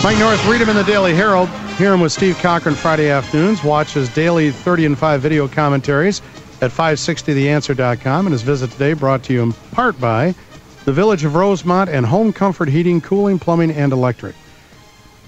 Mike North, read him in the Daily Herald. Hear him with Steve Cochran Friday afternoons. Watch his daily 30 and 5 video commentaries at 560theanswer.com. And his visit today brought to you in part by the Village of Rosemont and Home Comfort Heating, Cooling, Plumbing, and Electric.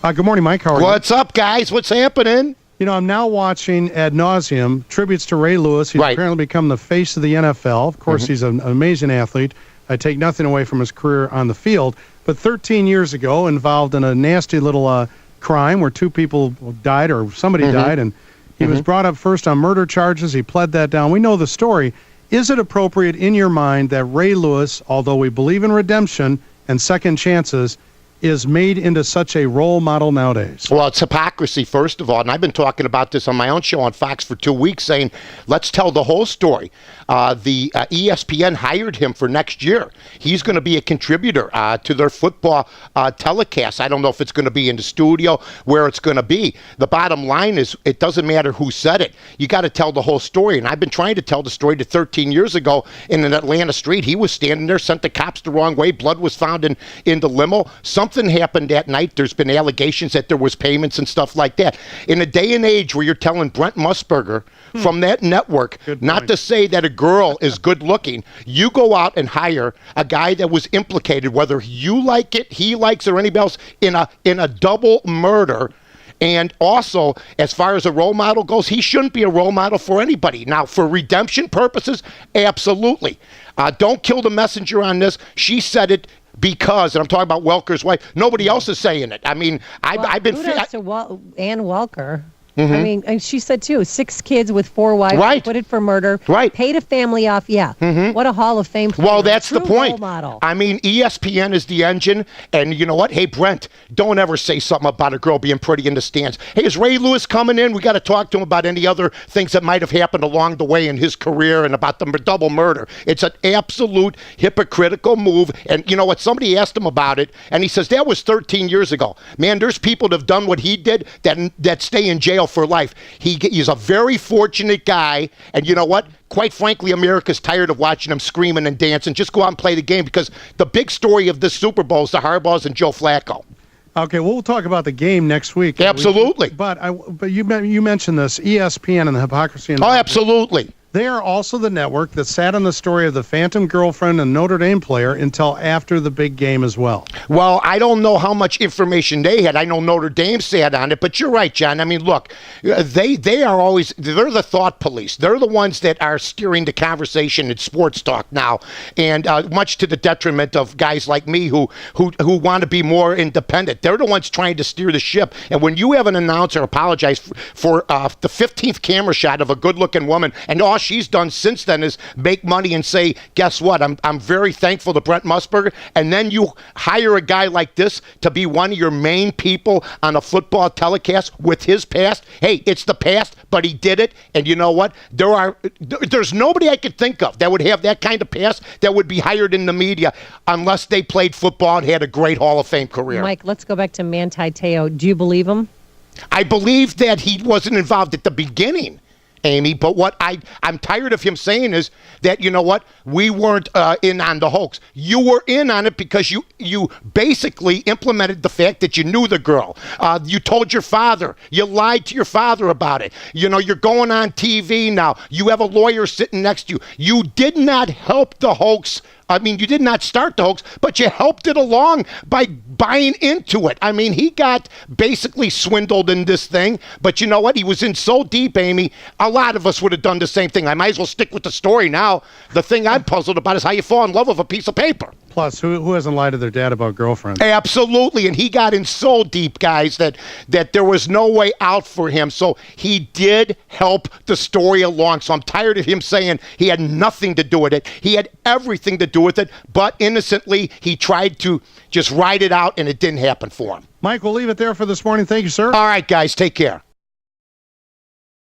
Good morning, Mike. How are you? What's up, guys? What's happening? You know, I'm now watching ad nauseum tributes to Ray Lewis. He's apparently become the face of the NFL. Of course, he's an amazing athlete. I take nothing away from his career on the field. But 13 years ago, involved in a nasty little crime where two people died or somebody died, and he was brought up first on murder charges. He pled that down. We know the story. Is it appropriate in your mind that Ray Lewis, although we believe in redemption and second chances, is made into such a role model nowadays? Well, it's hypocrisy, first of all, and I've been talking about this on my own show on Fox for 2 weeks, saying, let's tell the whole story. The ESPN hired him for next year. He's going to be a contributor to their football telecast. I don't know if it's going to be in the studio, where it's going to be. The bottom line is, it doesn't matter who said it. You got to tell the whole story, and I've been trying to tell the story to 13 years ago in an Atlanta street. He was standing there, sent the cops the wrong way. Blood was found in the limo. Something happened that night. There's been allegations that there was payments and stuff like that. In a day and age where you're telling Brent Musburger from that network not to say that a girl is good looking, you go out and hire a guy that was implicated, whether you like it, he likes, or anybody else, in a double murder. And also, as far as a role model goes, he shouldn't be a role model for anybody. Now, for redemption purposes, absolutely. Don't kill the messenger on this. She said it because, and I'm talking about Welker's wife, nobody else is saying it. I mean, I've been... Kudos to Ann Welker. I mean, and she said, too, 6 kids with 4 wives, put it for murder, paid a family off. What a Hall of Fame player. Well, that's the point. Role model. I mean, ESPN is the engine, and you know what? Hey, Brent, don't ever say something about a girl being pretty in the stands. Hey, is Ray Lewis coming in? We got to talk to him about any other things that might have happened along the way in his career and about the double murder. It's an absolute hypocritical move, and you know what? Somebody asked him about it, and he says, that was 13 years ago. Man, there's people that have done what he did that stay in jail for life. He's a very fortunate guy, and you know what? Quite frankly, America's tired of watching him screaming and dancing. Just go out and play the game, because the big story of this Super Bowl is the Harbaughs and Joe Flacco. Okay, we'll talk about the game next week. Absolutely. But you mentioned this, ESPN and the hypocrisy. Oh, absolutely. They are also the network that sat on the story of the phantom girlfriend and Notre Dame player until after the big game as well. Well, I don't know how much information they had. I know Notre Dame sat on it, but you're right, John. I mean, look, they are always, they're the thought police. They're the ones that are steering the conversation in sports talk now, and much to the detriment of guys like me who want to be more independent. They're the ones trying to steer the ship. And when you have an announcer apologize for the 15th camera shot of a good-looking woman, and all she's done since then is make money and say, guess what, I'm very thankful to Brent Musburger, and then you hire a guy like this to be one of your main people on a football telecast with his past. Hey, it's the past, but he did it, and you know what? There's nobody I could think of that would have that kind of past that would be hired in the media unless they played football and had a great Hall of Fame career. Mike, let's go back to Manti Te'o. Do you believe him? I believe that he wasn't involved at the beginning, Amy, but what I'm tired of him saying is that, you know what, we weren't in on the hoax. You were in on it because you basically implemented the fact that you knew the girl. You told your father. You lied to your father about it. You know, you're going on TV now. You have a lawyer sitting next to you. You did not help the hoax. I mean, you did not start the hoax, but you helped it along by buying into it. I mean, he got basically swindled in this thing, but you know what? He was in so deep, Amy, a lot of us would have done the same thing. I might as well stick with the story now. The thing I'm puzzled about is how you fall in love with a piece of paper. Plus, who hasn't lied to their dad about girlfriends? Absolutely, and he got in so deep, guys, that there was no way out for him. So he did help the story along. So I'm tired of him saying he had nothing to do with it. He had everything to do with it, but innocently he tried to just ride it out, and it didn't happen for him. Mike, we'll leave it there for this morning. Thank you, sir. All right, guys, take care.